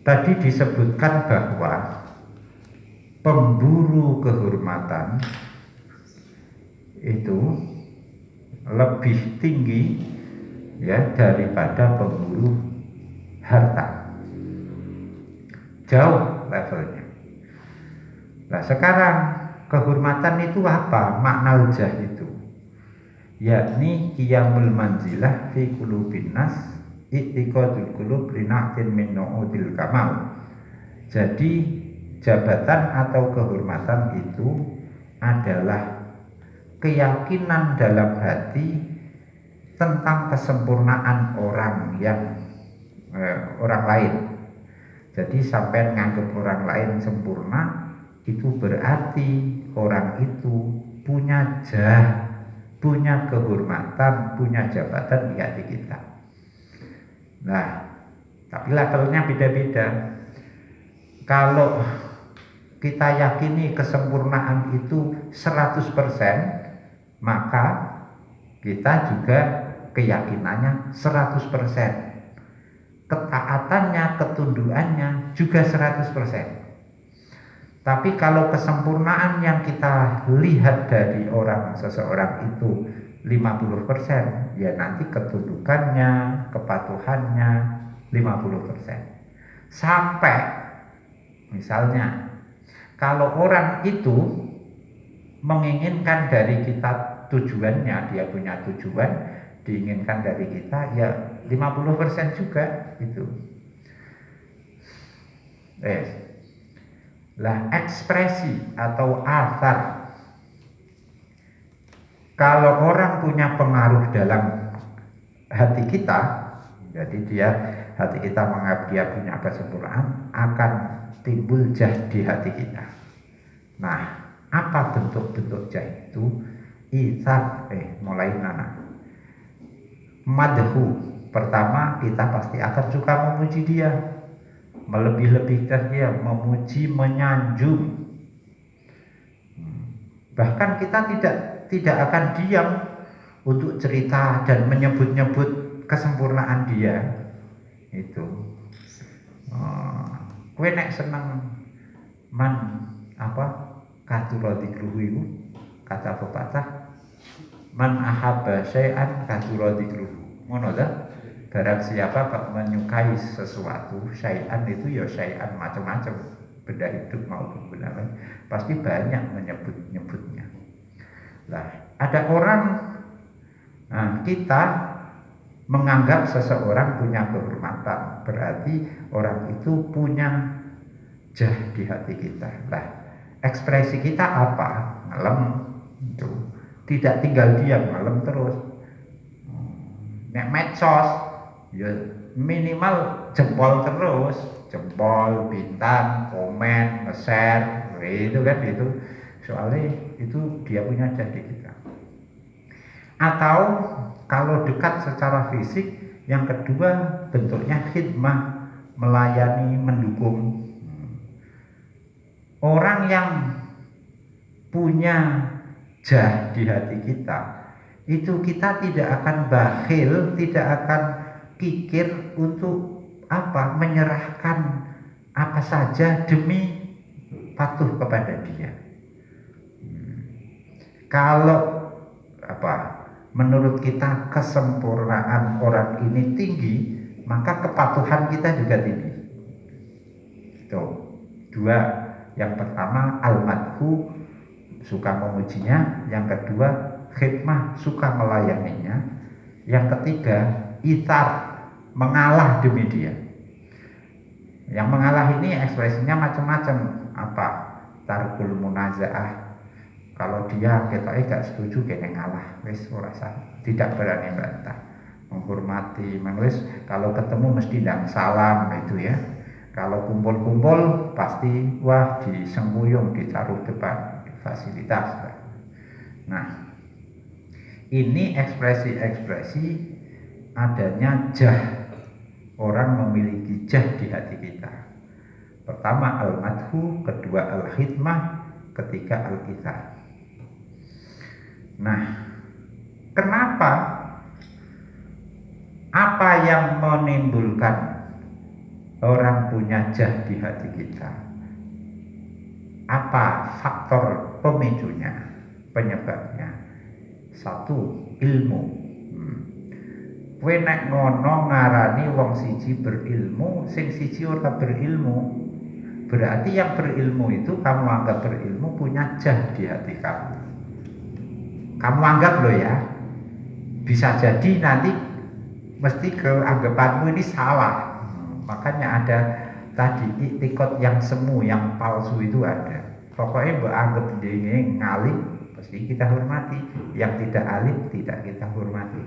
tadi disebutkan bahwa pemburu kehormatan itu lebih tinggi ya daripada pemburu harta. Jauh levelnya. Nah sekarang kehormatan itu apa? Makna jah itu yakni qiyamul manzilah fi qulubin nas i'tiqadul qulub lina'tin min nu'udil kamal. Jadi jabatan atau kehormatan itu adalah keyakinan dalam hati tentang kesempurnaan orang orang lain. Jadi sampai menganggap orang lain sempurna, itu berarti orang itu punya jah, punya kehormatan, punya jabatan di hati kita. Nah, tapi levelnya beda-beda. Kalau kita yakini kesempurnaan itu 100%, maka kita juga keyakinannya 100%. Ketaatannya, ketundukannya juga 100%. Tapi kalau kesempurnaan yang kita lihat dari seseorang itu 50%, ya nanti ketundukannya, kepatuhannya 50%. Sampai misalnya kalau orang itu menginginkan dari kita tujuannya, dia punya tujuan, diinginkan dari kita, ya 50% juga itu. Lah ekspresi atau athar, kalau orang punya pengaruh dalam hati kita, jadi hati kita menganggap dia punya kesempurnaan, akan timbul jah di hati kita. Nah, apa bentuk-bentuk jah itu? Itsar, mulai nana. Madhu, pertama kita pasti akan suka memuji dia, melebih-lebihkan dia, memuji, menyanjung. Bahkan kita tidak akan diam untuk cerita dan menyebut-nyebut kesempurnaan dia. Itu kowe nek seneng man kathura dzikruhu iku, kata pepatah, man ahabba syai'an kathura dzikruhu. Ngono ta? Barang siapa menyukai sesuatu, syai'an itu ya syai'an macam-macam, benda hidup maupun benda lain, pasti banyak menyebut-nyebutnya. Lah, ada orang, kita menganggap seseorang punya kehormatan, berarti orang itu punya jah di hati kita. Lah, ekspresi kita apa? Ngelem itu. Tidak tinggal diam, ngelem terus. Nek medsos, ya minimal jempol terus, jempol, bintang, komen, nge-share, itu kan itu. Soalnya itu dia punya jah di kita. Atau kalau dekat secara fisik, yang kedua bentuknya khidmah, melayani, mendukung. Orang yang punya jah di hati kita, itu kita tidak akan bakhil, tidak akan kikir untuk menyerahkan apa saja demi patuh kepada dia. Kalau menurut kita kesempurnaan orang ini tinggi, maka kepatuhan kita juga tinggi. Itu dua. Yang pertama al-madhu, suka memujinya. Yang kedua khidmah, suka melayaninya. Yang ketiga ithar, mengalah demi dia. Yang mengalah ini ekspresinya macam-macam. Tarkul munazaah, kalau dia kita gak setuju kene ngalah, wis ora sah, tidak berani bantah. Menghormati, kalau ketemu mesti ndang salam itu ya. Kalau kumpul-kumpul pasti disengkuyung, ditaruh depan fasilitas. Nah, ini ekspresi-ekspresi adanya jah, orang memiliki jah di hati kita. Pertama al-madhu, kedua al-khidmah, ketiga al-ithar. Nah, kenapa? Apa yang menimbulkan orang punya jah di hati kita? Apa faktor pemicunya, penyebabnya? Satu, ilmu. Kowe nek ngono ngarani wong siji berilmu, sing siji ora berilmu, berarti yang berilmu itu kamu anggap berilmu punya jah di hati kamu. Kamu anggap loh ya, bisa jadi nanti mesti keanggapanmu ini salah. Makanya ada tadi iktikot yang semu, yang palsu itu ada. Pokoknya beranggap dia ngalim, pasti kita hormati. Yang tidak alim tidak kita hormati.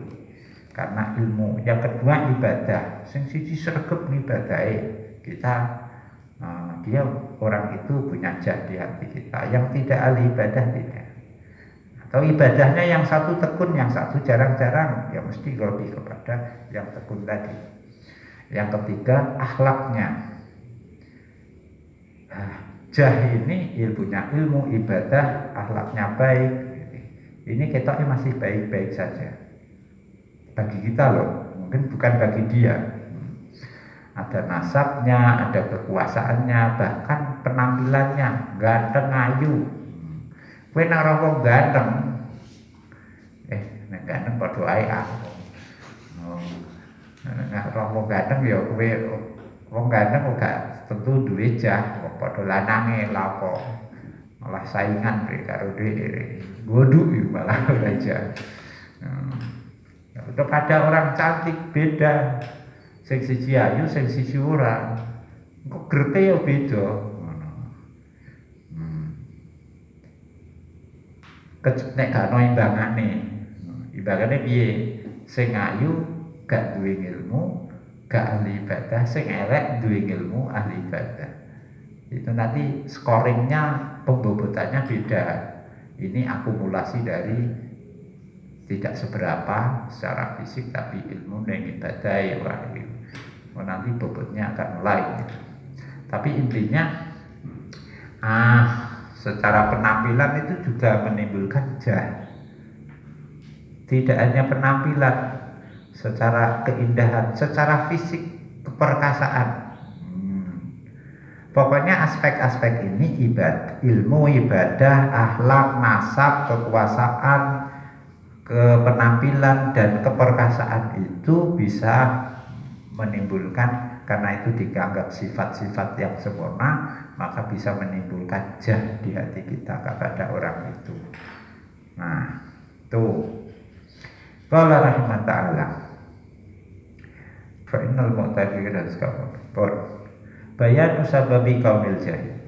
Karena ilmu. Yang kedua ibadah. Sing siji sregep ibadahe. Kita dia orang itu punya jah di hati kita. Yang tidak ahli ibadah tidak. Atau ibadahnya yang satu tekun, yang satu jarang-jarang, ya mesti lebih kepada yang tekun tadi. Yang ketiga akhlaknya. Jah ini punya ilmu, ibadah, akhlaknya baik. Ini ketoknya masih baik-baik saja. Bagi kita loh, mungkin bukan bagi dia. Ada nasabnya, ada kekuasaannya, bahkan penampilannya ganteng ayu. Kowe nang ora wong ganteng, nek ganteng padha ae aku. Nek ora wong ganteng ya kowe wong ganteng gak tentu duwe jah, padha lanange lapo. Malah saingan karo dhewe. Godhuk malah aja. Kepada orang cantik beda, sing siji ayu, sing siji ora. Kok grete ya beda. Nek gak ono imbangane. Imbangane piye? Sing ayu gak duwe ilmu, gak ahli ibadah, sing elek duwe ilmu, ahli ibadah. Itu nanti scoringnya, pembobotannya beda. Ini akumulasi dari tidak seberapa secara fisik, tapi ilmu dan ibadah ya nanti bobotnya akan mulai. Tapi intinya secara penampilan itu juga menimbulkan jah. Tidak hanya penampilan, secara keindahan, secara fisik, keperkasaan. Pokoknya aspek-aspek ini ilmu, ibadah, akhlak, nasab, kekuasaan, penampilan dan keperkasaan itu bisa menimbulkan, karena itu dianggap sifat-sifat yang sempurna, maka bisa menimbulkan jah di hati kita kepada orang itu. Nah, tuh. Qala rahimah ta'ala. Fa innal mu'tadiqina rizqahum. Bayanu sababi kaumil jahil.